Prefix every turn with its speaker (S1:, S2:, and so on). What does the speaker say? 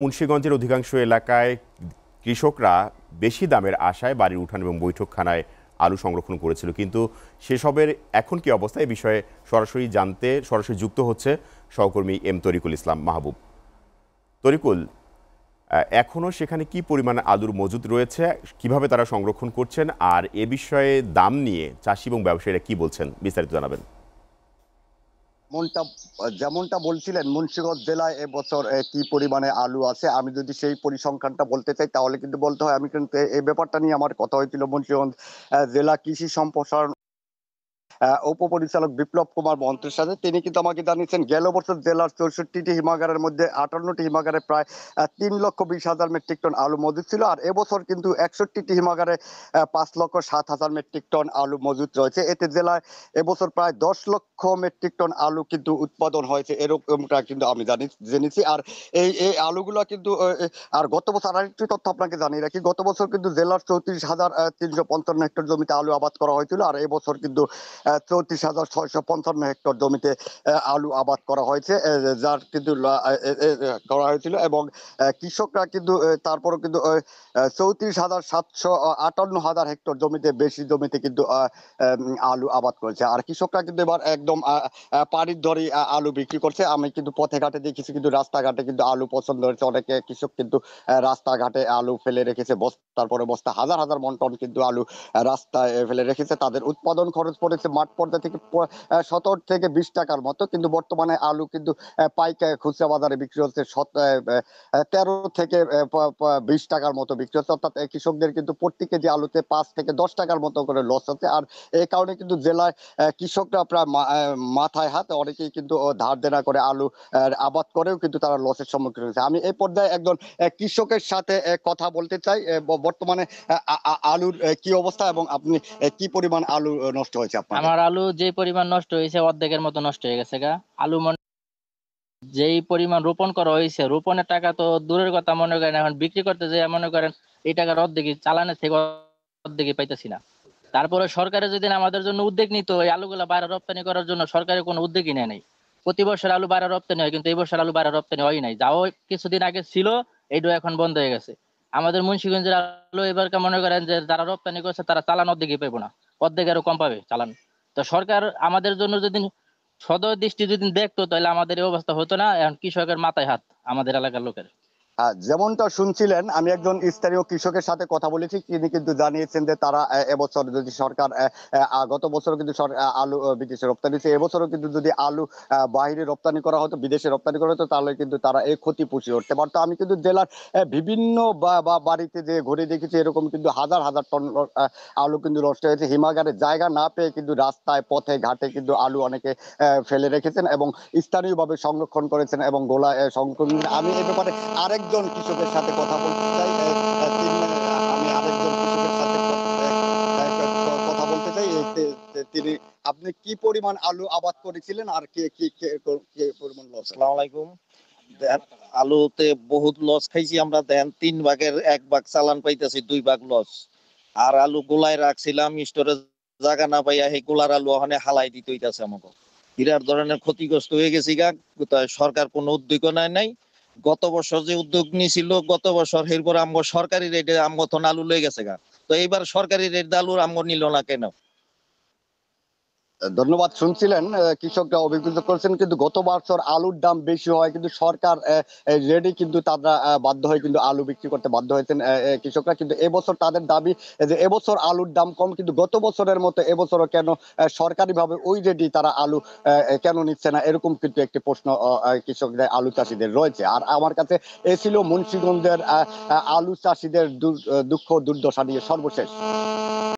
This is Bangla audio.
S1: মুন্সিগঞ্জের অধিকাংশ এলাকায় কৃষকরা বেশি দামের আশায় বাড়ির উঠান এবং বৈঠকখানায় আলু সংরক্ষণ করেছিল, কিন্তু সেসবের এখন কি অবস্থা এ বিষয়ে সরাসরি জানতে সরাসরি যুক্ত হচ্ছে সহকর্মী এম তরিকুল ইসলাম মাহবুব। তরিকুল, এখনও সেখানে কি পরিমাণ আলুর মজুদ রয়েছে, কিভাবে তারা সংরক্ষণ করছেন, আর এ বিষয়ে দাম নিয়ে চাষি এবং ব্যবসায়ীরা কি বলছেন, বিস্তারিত জানাবেন।
S2: যেমনটা বলছিলেন, মুন্সিগঞ্জ জেলায় এবছর কি পরিমাণে আলু আছে, আমি যদি সেই পরিসংখ্যানটা বলতে চাই তাহলে কিন্তু বলতে হয়, আমি কিন্তু এই ব্যাপারটা নিয়ে আমার কথা হয়েছিল মুন্সিগঞ্জ জেলা কৃষি সম্প্রসারণ উপপরিচালক বিপ্লব কুমার মন্ত্রের সাথে। তিনি কিন্তু আমাকে জানিয়েছেন গেল বছর জেলার 64টি হিমাগারের মধ্যে 58টি হিমাগারে প্রায় 3,20,000 মেট্রিক টন আলু মজুদ ছিল, আর এবছর কিন্তু 61টি হিমাগারে 5,07,000 মেট্রিক টন আলু মজুদ রয়েছে। এতে জেলায় এবছর প্রায় 10 লক্ষ মেট্রিক টন আলু কিন্তু উৎপাদন হয়েছে, এরকমটা কিন্তু আমি জেনেছি। আর এই আলুগুলো কিন্তু আর গত বছর আরেকটি তথ্য আপনাকে জানিয়ে রাখি, গত বছর কিন্তু জেলার 34,355 হেক্টর জমিতে আলু আবাদ করা হয়েছিল, আর এবছর কিন্তু 34,655 হেক্টর জমিতে আলু আবাদ করা হয়েছে, যার কিন্তু করা হয়েছিল। এবং কৃষকরা কিন্তু তারপরও কিন্তু 34,758 হেক্টর জমিতে, বেশি জমিতে কিন্তু আলু আবাদ করেছে। আর কৃষকরা কিন্তু এবার একদম পানির দরে আলু বিক্রি করছে। আমি কিন্তু পথে ঘাটে দেখেছি, কিন্তু রাস্তাঘাটে কিন্তু আলু পছন্দ হয়েছে। অনেকে কৃষক কিন্তু রাস্তাঘাটে আলু ফেলে রেখেছে, বস্তার পরে বস্তা, হাজার হাজার মন টন কিন্তু আলু রাস্তায় ফেলে রেখেছে। তাদের উৎপাদন খরচ পড়েছে মাঠ পর্যায়ে থেকে 17 থেকে 20 টাকার মতো, কিন্তু বর্তমানে আলু কিন্তু পাইকারি খুচরা বাজারে বিক্রি হচ্ছে 13 থেকে 20 টাকার মতো বিক্রি হচ্ছে। অর্থাৎ কৃষকদের কিন্তু প্রতি কেজি আলুতে 5 থেকে 10 টাকার মতো করে লস হচ্ছে। আর এই কারণে কিন্তু জেলায় কৃষকরা প্রায় মাথায় হাত, অনেকেই কিন্তু ধার দেনা করে আলু আবাদ করেও কিন্তু তারা লসের সম্মুখীন হয়েছে। আমি এই পর্যায়ে একজন কৃষকের সাথে কথা বলতে চাই। বর্তমানে আলুর কি অবস্থা এবং আপনি কি পরিমাণ আলু নষ্ট হয়েছে আপনাদের?
S3: আমার আলু যে পরিমাণ নষ্ট হয়েছে অর্ধেকের মতো নষ্ট হয়ে গেছে গা। আলু যেই পরিমাণ রোপণ করা হয়েছে, রোপণের টাকা তো দূরের কথা, মনে করেন এখন বিক্রি করতে যে মনে করেন এই টাকার অর্ধেকই চালানের থেকে অর্ধেকই পাইতেছি না। তারপরে সরকারের যদি আমাদের জন্য উদ্যোগ নিত এই আলুগুলা বাইরে রপ্তানি করার জন্য, সরকারের কোনো উদ্যোগই নেয় নাই। প্রতি বছর আলু বাইরে রপ্তানি হয়, কিন্তু এই বছর আলু বাইরে রপ্তানি হয় নাই। যাও কিছুদিন আগে ছিল, এইটা এখন বন্ধ হয়ে গেছে। আমাদের মুন্সিগঞ্জের আলু এবারকার মনে করেন যে যারা রপ্তানি করছে তারা চালান অর্ধেকই পাইবো না, অর্ধেক আরো কম পাবে চালান। তো সরকার আমাদের জন্য যদি সদয় দৃষ্টি যদি দেখতো তাহলে আমাদের এই অবস্থা হতো না। এখন কৃষকের মাথায় হাত আমাদের এলাকার লোকের।
S2: যেমনটা শুনছিলেন, আমি একজন স্থানীয় কৃষকের সাথে কথা বলেছি। তিনি কিন্তু জানিয়েছেন যে তারা এবছর যদি সরকার গত বছর কিন্তু আলু বিদেশে রপ্তানি হয়েছে, এবছরও কিন্তু যদি আলু বাইরে রপ্তানি করা হতো, বিদেশে রপ্তানি করা হতো, তাহলে কিন্তু তারা এই ক্ষতি পুষিয়ে উঠতে পারতো। আমি কিন্তু জেলার বিভিন্ন বাড়িতে যে ঘুরে দেখেছি, এরকম কিন্তু হাজার হাজার টন আলু কিন্তু নষ্ট হয়েছে। হিমাগারের জায়গা না পেয়ে কিন্তু রাস্তায়, পথে ঘাটে কিন্তু আলু অনেকে ফেলে রেখেছেন এবং স্থানীয়ভাবে সংরক্ষণ করেছেন এবং গোলায় সংরক্ষণ। আমি এ ব্যাপারে আরেকজন কৃষকের সাথে কথা বলতে চাই। আমি আরেকজন কৃষকের সাথে কথা বলতে চাই। তিনি, আপনি কি পরিমাণ আলু আবাদ করেছিলেন আর কি পরিমাণ লস?
S4: আসসালামু আলাইকুম। দেন আলুতে বহুত লস খাইছি আমরা। দেন 3 ভাগের 1 ভাগ চালান পাইতেছি, 2 ভাগ লস। আর আলু গোলায় রাখছিলাম স্টোরে, জায়গা না পাইয়া সেই গোলার আলু ওখানে হালাই দিতে হইতাছে আমাকে। বিরাট ধরনের ক্ষতিগ্রস্ত হয়ে গেছি গা। সরকার কোনো উদ্যোগ নেয় নাই। গত বছর যে উদ্যোগ নিয়েছিল, গত বছর এরপর আমগো সরকারি রেটে আমগো তো আলু লয়ে গেছে গা। তো এইবার সরকারি রেট আলু আমগো নিল না কেন?
S2: ধন্যবাদ। শুনছিলেন, কৃষকরা অভিযোগ করছেন কিন্তু গত বছর আলুর দাম বেশি হয়, কিন্তু সরকার রেডি কিন্তু তারা বাধ্য হয়ে কিন্তু আলু বিক্রি করতে বাধ্য হয়েছেন কৃষকরা। কিন্তু এবছর তাদের দাবি যে এবছর আলুর দাম কম, কিন্তু গত বছরের মতো এবছরও কেন সরকারিভাবে ওই রেডি তারা আলু কেন নিচ্ছে না, এরকম কিন্তু একটি প্রশ্ন কৃষকদের, আলু চাষিদের রয়েছে। আর আমার কাছে এ ছিল মুন্সিগঞ্জের আলু চাষিদের দুঃখ দুর্দশা নিয়ে সর্বশেষ।